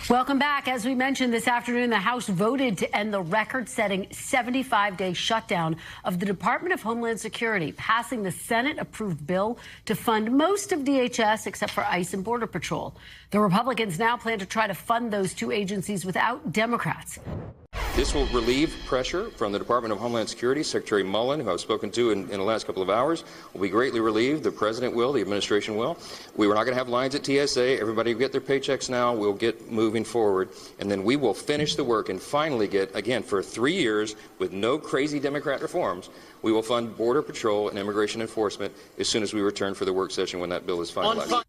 Welcome back. As we mentioned this afternoon, the House voted to end the record-setting 75-day shutdown of the Department of Homeland Security, passing the Senate-approved bill to fund most of DHS except for ICE and Border Patrol. The Republicans now plan to try to fund those two agencies without Democrats. This will relieve pressure from the Department of Homeland Security. Secretary Mullen, who I've spoken to in the last couple of hours, will be greatly relieved. The president will, the administration will. We were not going to have lines at TSA. Everybody will get their paychecks now. We'll get moving forward. And then we will finish the work and finally get, again, for 3 years, with no crazy Democrat reforms, we will fund Border Patrol and Immigration Enforcement as soon as we return for the work session when that bill is finalized.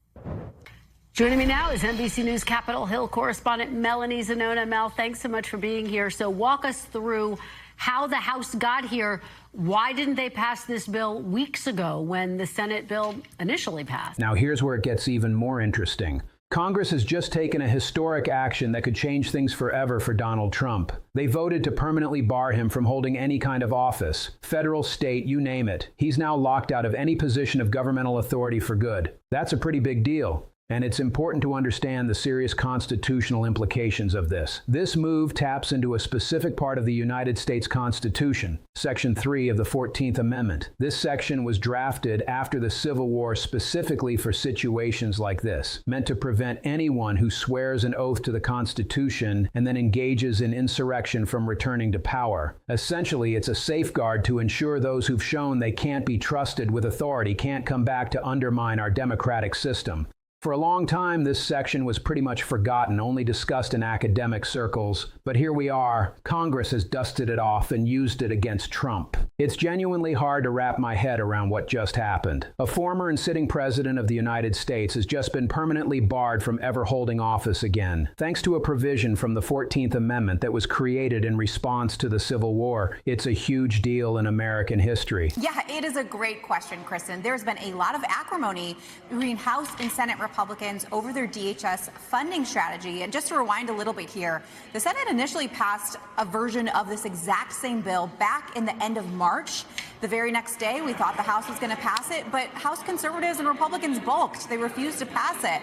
Joining me now is NBC News Capitol Hill correspondent Melanie Zanona. Mel, thanks so much for being here. So walk us through how the House got here. Why didn't they pass this bill weeks ago when the Senate bill initially passed? Now, here's where it gets even more interesting. Congress has just taken a historic action that could change things forever for Donald Trump. They voted to permanently bar him from holding any kind of office, federal, state, you name it. He's now locked out of any position of governmental authority for good. That's a pretty big deal. And it's important to understand the serious constitutional implications of this. This move taps into a specific part of the United States Constitution, Section 3 of the 14th Amendment. This section was drafted after the Civil War specifically for situations like this, meant to prevent anyone who swears an oath to the Constitution and then engages in insurrection from returning to power. Essentially, it's a safeguard to ensure those who've shown they can't be trusted with authority can't come back to undermine our democratic system. For a long time, this section was pretty much forgotten, only discussed in academic circles. But here we are. Congress has dusted it off and used it against Trump. It's genuinely hard to wrap my head around what just happened. A former and sitting president of the United States has just been permanently barred from ever holding office again, thanks to a provision from the 14th Amendment that was created in response to the Civil War. It's a huge deal in American history. Yeah, it is a great question, Kristen. There's been a lot of acrimony between House and Senate Republicans over their DHS funding strategy. And just to rewind a little bit here, the Senate initially passed a version of this exact same bill back in the end of March. The very next day, we thought the House was going to pass it, but House conservatives and Republicans balked. They refused to pass it.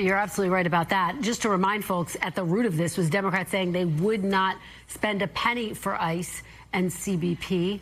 You're absolutely right about that. Just to remind folks, at the root of this was Democrats saying they would not spend a penny for ICE and CBP.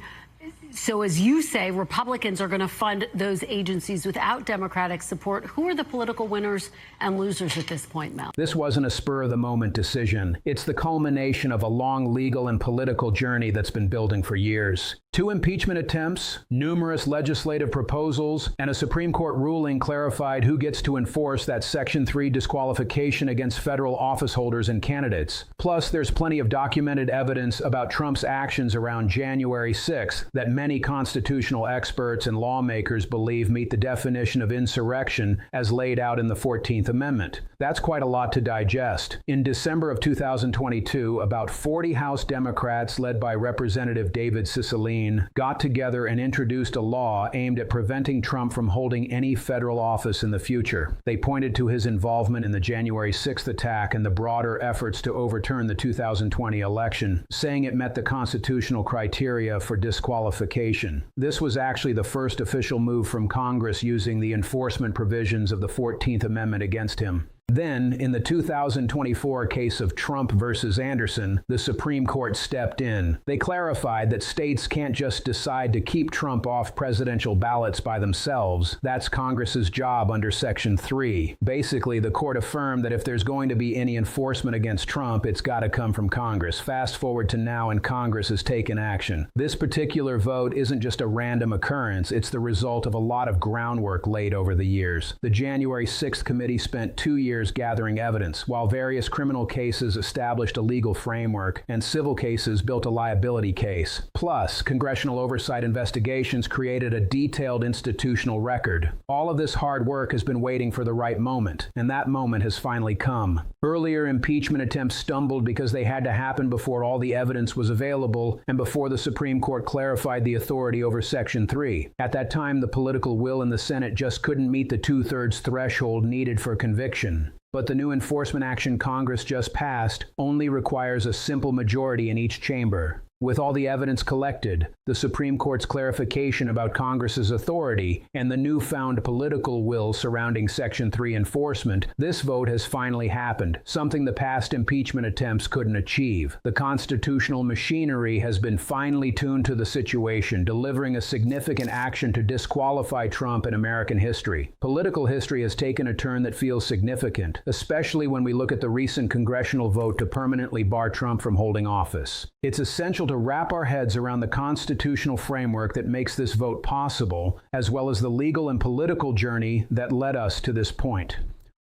So as you say, Republicans are going to fund those agencies without Democratic support. Who are the political winners and losers at this point, Mel? This wasn't a spur-of-the-moment decision. It's the culmination of a long legal and political journey that's been building for years. 2 impeachment attempts, numerous legislative proposals, and a Supreme Court ruling clarified who gets to enforce that Section 3 disqualification against federal office holders and candidates. Plus, there's plenty of documented evidence about Trump's actions around January 6th that many constitutional experts and lawmakers believe meet the definition of insurrection as laid out in the 14th Amendment. That's quite a lot to digest. In December of 2022, about 40 House Democrats led by Representative David Cicilline got together and introduced a law aimed at preventing Trump from holding any federal office in the future. They pointed to his involvement in the January 6th attack and the broader efforts to overturn the 2020 election, saying it met the constitutional criteria for disqualification. This was actually the first official move from Congress using the enforcement provisions of the 14th Amendment against him. Then, in the 2024 case of Trump versus Anderson, the Supreme Court stepped in. They clarified that states can't just decide to keep Trump off presidential ballots by themselves. That's Congress's job under Section 3. Basically, the court affirmed that if there's going to be any enforcement against Trump, it's got to come from Congress. Fast forward to now, and Congress has taken action. This particular vote isn't just a random occurrence. It's the result of a lot of groundwork laid over the years. The January 6th committee spent 2 years gathering evidence, while various criminal cases established a legal framework and civil cases built a liability case. Plus, congressional oversight investigations created a detailed institutional record. All of this hard work has been waiting for the right moment, and that moment has finally come. Earlier impeachment attempts stumbled because they had to happen before all the evidence was available and before the Supreme Court clarified the authority over Section 3. At that time, the political will in the Senate just couldn't meet the 2/3 threshold needed for conviction. But the new enforcement action Congress just passed only requires a simple majority in each chamber. With all the evidence collected, the Supreme Court's clarification about Congress's authority, and the newfound political will surrounding Section 3 enforcement, this vote has finally happened, something the past impeachment attempts couldn't achieve. The constitutional machinery has been finely tuned to the situation, delivering a significant action to disqualify Trump in American history. Political history has taken a turn that feels significant, especially when we look at the recent congressional vote to permanently bar Trump from holding office. It's essential to wrap our heads around the constitutional framework that makes this vote possible, as well as the legal and political journey that led us to this point.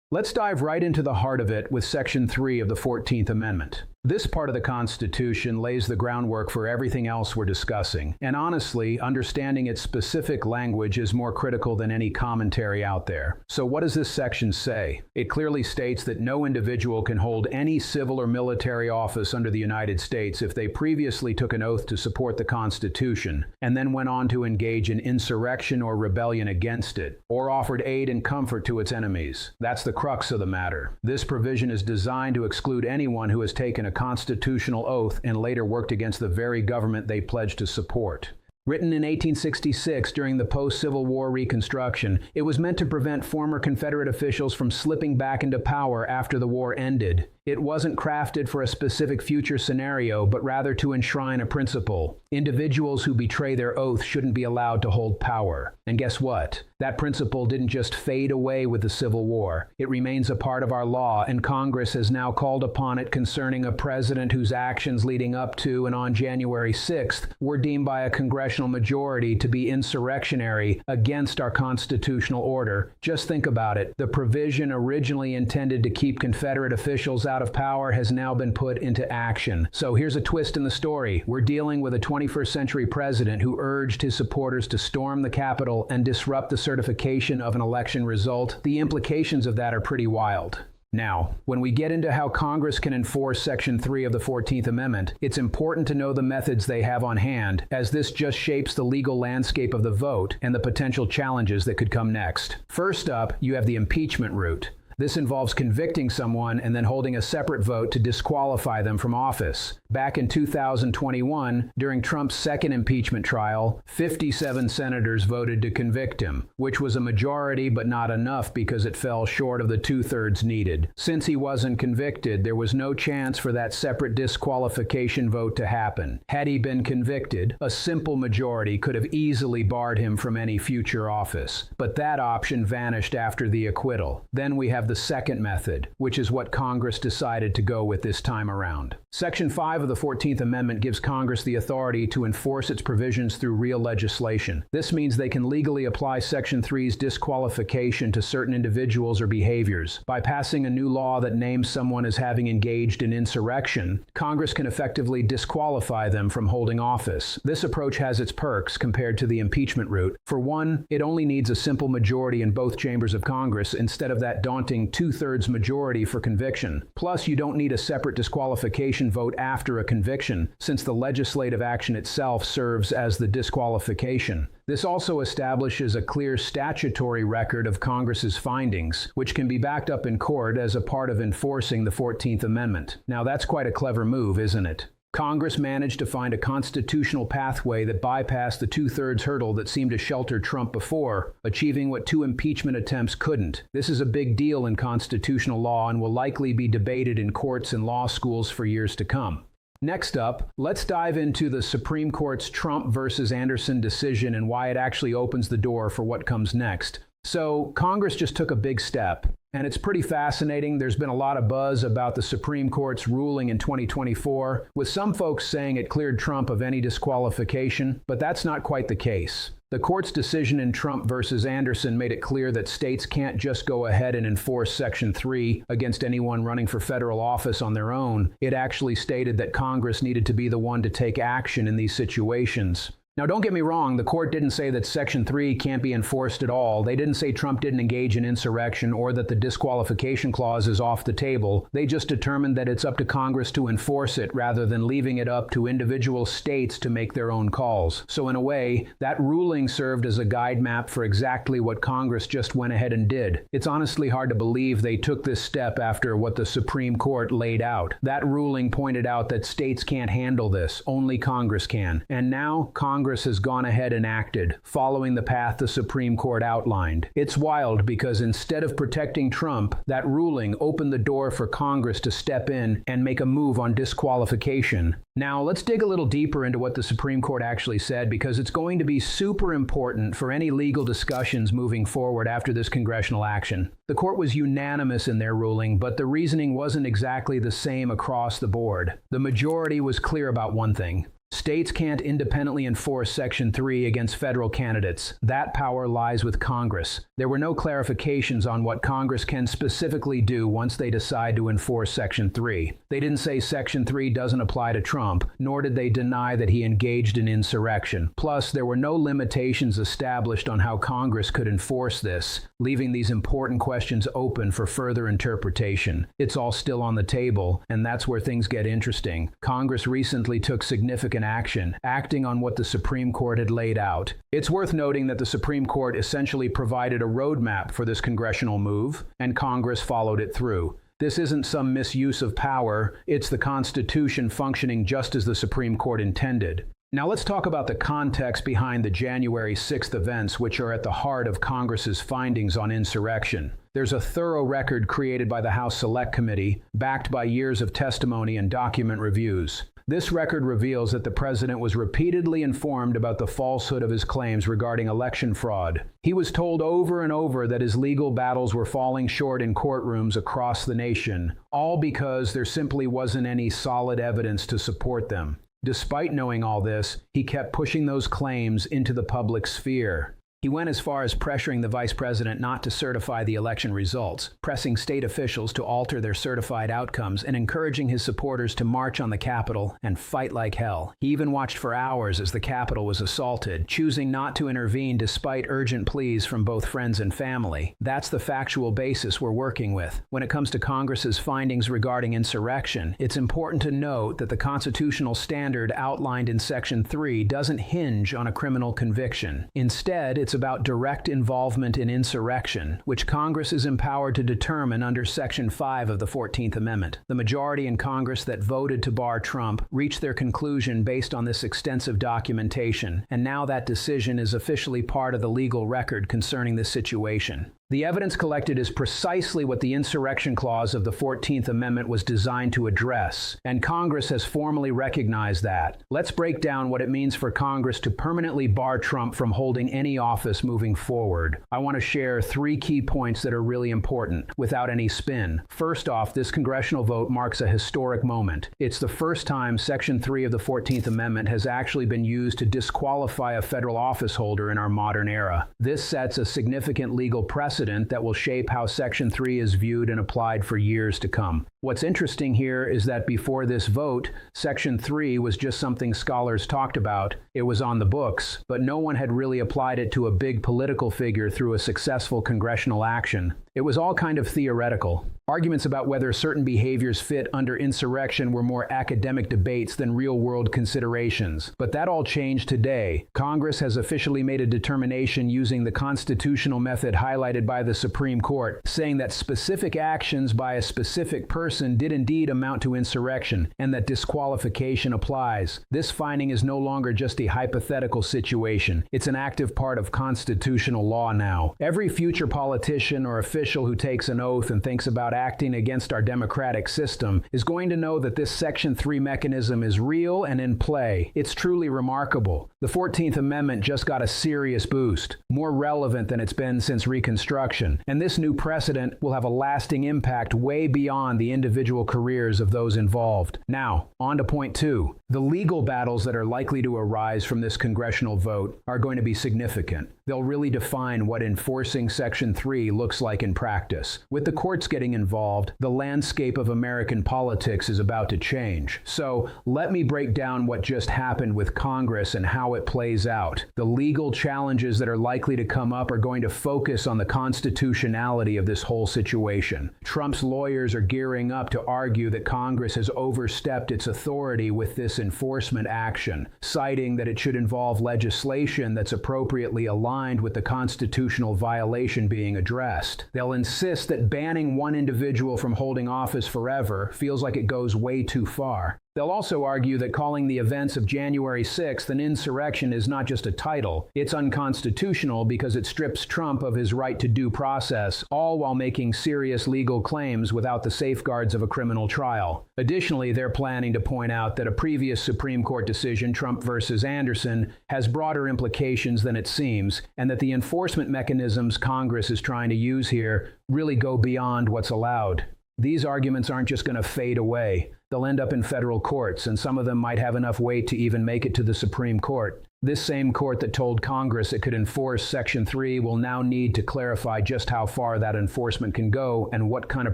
Let's dive right into the heart of it with Section 3 of the 14th Amendment. This part of the Constitution lays the groundwork for everything else we're discussing, and honestly, understanding its specific language is more critical than any commentary out there. So what does this section say? It clearly states that no individual can hold any civil or military office under the United States if they previously took an oath to support the Constitution, and then went on to engage in insurrection or rebellion against it, or offered aid and comfort to its enemies. That's the crux of the matter. This provision is designed to exclude anyone who has taken a constitutional oath and later worked against the very government they pledged to support. Written in 1866 during the post-Civil War Reconstruction, it was meant to prevent former Confederate officials from slipping back into power after the war ended. It wasn't crafted for a specific future scenario, but rather to enshrine a principle. Individuals who betray their oath shouldn't be allowed to hold power. And guess what? That principle didn't just fade away with the Civil War. It remains a part of our law, and Congress has now called upon it concerning a president whose actions leading up to and on January 6th were deemed by a congressional majority to be insurrectionary against our constitutional order. Just think about it. The provision originally intended to keep Confederate officials out of power has now been put into action. So here's a twist in the story. We're dealing with a 21st century president who urged his supporters to storm the Capitol and disrupt the certification of an election result. The implications of that are pretty wild. Now, when we get into how Congress can enforce Section 3 of the 14th Amendment, it's important to know the methods they have on hand, as this just shapes the legal landscape of the vote and the potential challenges that could come next. First up, you have the impeachment route. This involves convicting someone and then holding a separate vote to disqualify them from office. Back in 2021, during Trump's second impeachment trial, 57 senators voted to convict him, which was a majority but not enough because it fell short of the two-thirds needed. Since he wasn't convicted, there was no chance for that separate disqualification vote to happen. Had he been convicted, a simple majority could have easily barred him from any future office. But that option vanished after the acquittal. Then we have the second method, which is what Congress decided to go with this time around. Section 5 of the 14th Amendment gives Congress the authority to enforce its provisions through real legislation. This means they can legally apply Section 3's disqualification to certain individuals or behaviors. By passing a new law that names someone as having engaged in insurrection, Congress can effectively disqualify them from holding office. This approach has its perks compared to the impeachment route. For one, it only needs a simple majority in both chambers of Congress instead of that daunting two-thirds majority for conviction. Plus, you don't need a separate disqualification vote after a conviction, since the legislative action itself serves as the disqualification. This also establishes a clear statutory record of Congress's findings, which can be backed up in court as a part of enforcing the 14th Amendment. Now, that's quite a clever move, isn't it? Congress managed to find a constitutional pathway that bypassed the two-thirds hurdle that seemed to shelter Trump before, achieving what two impeachment attempts couldn't. This is a big deal in constitutional law and will likely be debated in courts and law schools for years to come. Next up, let's dive into the Supreme Court's Trump versus Anderson decision and why it actually opens the door for what comes next. So, Congress just took a big step. And it's pretty fascinating. There's been a lot of buzz about the Supreme Court's ruling in 2024, with some folks saying it cleared Trump of any disqualification, but that's not quite the case. The court's decision in Trump versus Anderson made it clear that states can't just go ahead and enforce Section 3 against anyone running for federal office on their own. It actually stated that Congress needed to be the one to take action in these situations. Now, don't get me wrong, the court didn't say that Section 3 can't be enforced at all. They didn't say Trump didn't engage in insurrection or that the disqualification clause is off the table. They just determined that it's up to Congress to enforce it rather than leaving it up to individual states to make their own calls. So in a way, that ruling served as a guide map for exactly what Congress just went ahead and did. It's honestly hard to believe they took this step after what the Supreme Court laid out. That ruling pointed out that states can't handle this, only Congress can. And now Congress has gone ahead and acted, following the path the Supreme Court outlined. It's wild because instead of protecting Trump, that ruling opened the door for Congress to step in and make a move on disqualification. Now, let's dig a little deeper into what the Supreme Court actually said, because it's going to be super important for any legal discussions moving forward after this congressional action. The court was unanimous in their ruling, but the reasoning wasn't exactly the same across the board. The majority was clear about one thing. States can't independently enforce Section 3 against federal candidates. That power lies with Congress. There were no clarifications on what Congress can specifically do once they decide to enforce Section 3. They didn't say Section 3 doesn't apply to Trump, nor did they deny that he engaged in insurrection. Plus, there were no limitations established on how Congress could enforce this, leaving these important questions open for further interpretation. It's all still on the table, and that's where things get interesting. Congress recently took significant action, acting on what the Supreme Court had laid out. It's worth noting that the Supreme Court essentially provided a roadmap for this congressional move, and Congress followed it through. This isn't some misuse of power, it's the Constitution functioning just as the Supreme Court intended. Now let's talk about the context behind the January 6th events, which are at the heart of Congress's findings on insurrection. There's a thorough record created by the House Select Committee, backed by years of testimony and document reviews. This record reveals that the president was repeatedly informed about the falsehood of his claims regarding election fraud. He was told over and over that his legal battles were falling short in courtrooms across the nation, all because there simply wasn't any solid evidence to support them. Despite knowing all this, he kept pushing those claims into the public sphere. He went as far as pressuring the vice president not to certify the election results, pressing state officials to alter their certified outcomes, and encouraging his supporters to march on the Capitol and fight like hell. He even watched for hours as the Capitol was assaulted, choosing not to intervene despite urgent pleas from both friends and family. That's the factual basis we're working with. When it comes to Congress's findings regarding insurrection, it's important to note that the constitutional standard outlined in Section 3 doesn't hinge on a criminal conviction. Instead, it's about direct involvement in insurrection, which Congress is empowered to determine under Section 5 of the 14th Amendment. The majority in Congress that voted to bar Trump reached their conclusion based on this extensive documentation, and now that decision is officially part of the legal record concerning this situation. The evidence collected is precisely what the insurrection clause of the 14th Amendment was designed to address, and Congress has formally recognized that. Let's break down what it means for Congress to permanently bar Trump from holding any office moving forward. I want to share 3 key points that are really important, without any spin. First off, this congressional vote marks a historic moment. It's the first time Section 3 of the 14th Amendment has actually been used to disqualify a federal office holder in our modern era. This sets a significant legal precedent that will shape how Section 3 is viewed and applied for years to come. What's interesting here is that before this vote, Section 3 was just something scholars talked about. It was on the books, but no one had really applied it to a big political figure through a successful congressional action. It was all kind of theoretical. Arguments about whether certain behaviors fit under insurrection were more academic debates than real-world considerations. But that all changed today. Congress has officially made a determination using the constitutional method highlighted by the Supreme Court, saying that specific actions by a specific person did indeed amount to insurrection, and that disqualification applies. This finding is no longer just a hypothetical situation. It's an active part of constitutional law now. Every future politician or official who takes an oath and thinks about acting against our democratic system is going to know that this Section 3 mechanism is real and in play. It's truly remarkable. The 14th Amendment just got a serious boost, more relevant than it's been since Reconstruction, and this new precedent will have a lasting impact way beyond the individual careers of those involved. Now, on to point 2. The legal battles that are likely to arise from this congressional vote are going to be significant. They'll really define what enforcing Section 3 looks like in in practice. With the courts getting involved, the landscape of American politics is about to change. So let me break down what just happened with Congress and how it plays out. The legal challenges that are likely to come up are going to focus on the constitutionality of this whole situation. Trump's lawyers are gearing up to argue that Congress has overstepped its authority with this enforcement action, citing that it should involve legislation that's appropriately aligned with the constitutional violation being addressed. They'll insist that banning one individual from holding office forever feels like it goes way too far. They'll also argue that calling the events of January 6th an insurrection is not just a title, it's unconstitutional because it strips Trump of his right to due process, all while making serious legal claims without the safeguards of a criminal trial. Additionally, they're planning to point out that a previous Supreme Court decision, Trump versus Anderson, has broader implications than it seems, and that the enforcement mechanisms Congress is trying to use here really go beyond what's allowed. These arguments aren't just going to fade away. They'll end up in federal courts, and some of them might have enough weight to even make it to the Supreme Court. This same court that told Congress it could enforce Section 3 will now need to clarify just how far that enforcement can go and what kind of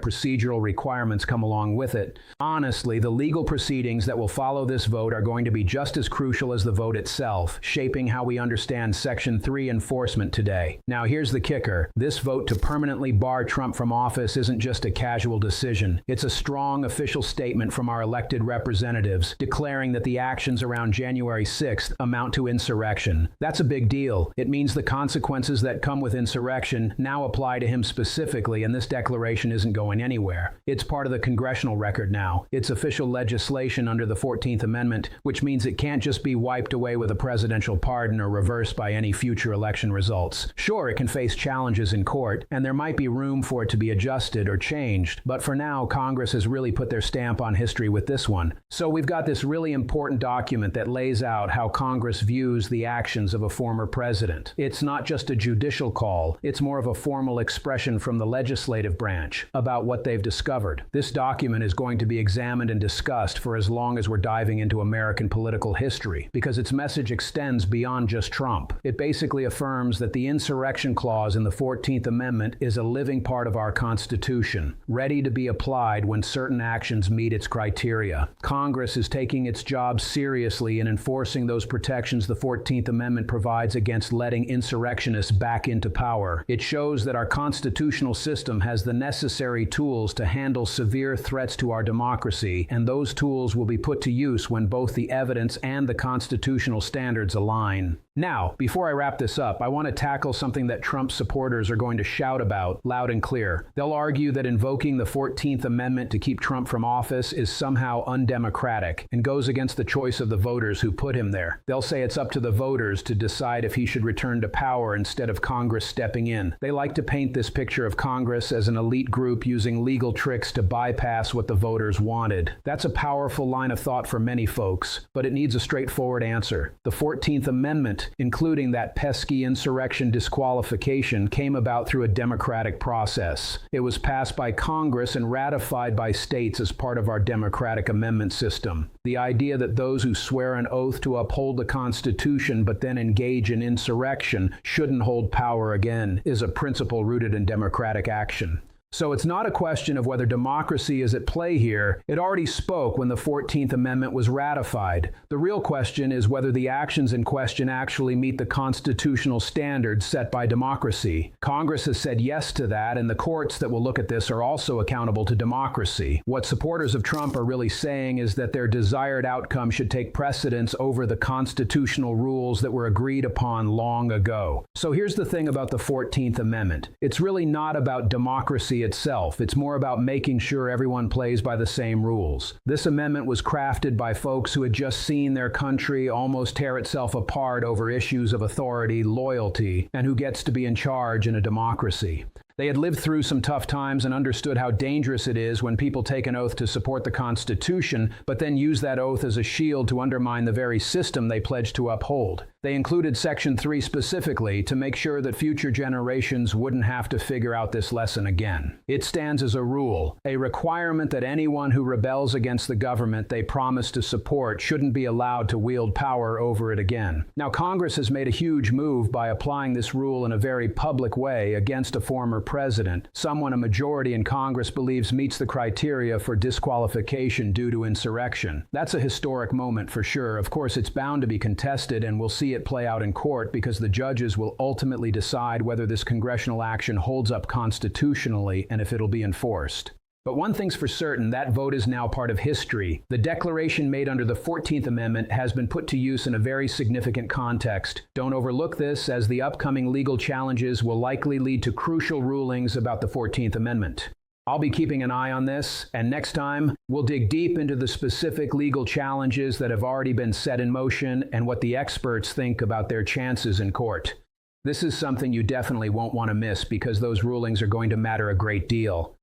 procedural requirements come along with it. Honestly, the legal proceedings that will follow this vote are going to be just as crucial as the vote itself, shaping how we understand Section 3 enforcement today. Now, here's the kicker. This vote to permanently bar Trump from office isn't just a casual decision. It's a strong official statement from our elected representatives declaring that the actions around January 6th amount to insurrection. That's a big deal. It means the consequences that come with insurrection now apply to him specifically, and this declaration isn't going anywhere. It's part of the congressional record now. It's official legislation under the 14th Amendment, which means it can't just be wiped away with a presidential pardon or reversed by any future election results. Sure, it can face challenges in court, and there might be room for it to be adjusted or changed, but for now, Congress has really put their stamp on history with this one. So we've got this really important document that lays out how Congress views the actions of a former president. It's not just a judicial call, it's more of a formal expression from the legislative branch about what they've discovered. This document is going to be examined and discussed for as long as we're diving into American political history, because its message extends beyond just Trump. It basically affirms that the insurrection clause in the 14th Amendment is a living part of our Constitution, ready to be applied when certain actions meet its criteria. Congress is taking its job seriously in enforcing those protections the 14th Amendment provides against letting insurrectionists back into power. It shows that our constitutional system has the necessary tools to handle severe threats to our democracy, and those tools will be put to use when both the evidence and the constitutional standards align. Now, before I wrap this up, I want to tackle something that Trump supporters are going to shout about loud and clear. They'll argue that invoking the 14th Amendment to keep Trump from office is somehow undemocratic and goes against the choice of the voters who put him there. They'll say it's up to the voters to decide if he should return to power instead of Congress stepping in. They like to paint this picture of Congress as an elite group using legal tricks to bypass what the voters wanted. That's a powerful line of thought for many folks, but it needs a straightforward answer. The 14th Amendment, including that pesky insurrection disqualification, came about through a democratic process. It was passed by Congress and ratified by states as part of our democratic amendment system. The idea that those who swear an oath to uphold the Constitution but then engage in insurrection shouldn't hold power again is a principle rooted in democratic action. So it's not a question of whether democracy is at play here. It already spoke when the 14th Amendment was ratified. The real question is whether the actions in question actually meet the constitutional standards set by democracy. Congress has said yes to that, and the courts that will look at this are also accountable to democracy. What supporters of Trump are really saying is that their desired outcome should take precedence over the constitutional rules that were agreed upon long ago. So here's the thing about the 14th Amendment. It's really not about democracy itself. It's more about making sure everyone plays by the same rules. This amendment was crafted by folks who had just seen their country almost tear itself apart over issues of authority, loyalty, and who gets to be in charge in a democracy. They had lived through some tough times and understood how dangerous it is when people take an oath to support the Constitution, but then use that oath as a shield to undermine the very system they pledged to uphold. They included Section 3 specifically to make sure that future generations wouldn't have to figure out this lesson again. It stands as a rule, a requirement that anyone who rebels against the government they promise to support shouldn't be allowed to wield power over it again. Now, Congress has made a huge move by applying this rule in a very public way against a former president, someone a majority in Congress believes meets the criteria for disqualification due to insurrection. That's a historic moment for sure. Of course, it's bound to be contested, and we'll see it play out in court because the judges will ultimately decide whether this congressional action holds up constitutionally and if it'll be enforced. But one thing's for certain, that vote is now part of history. The declaration made under the 14th Amendment has been put to use in a very significant context. Don't overlook this, as the upcoming legal challenges will likely lead to crucial rulings about the 14th Amendment. I'll be keeping an eye on this, and next time, we'll dig deep into the specific legal challenges that have already been set in motion and what the experts think about their chances in court. This is something you definitely won't want to miss because those rulings are going to matter a great deal.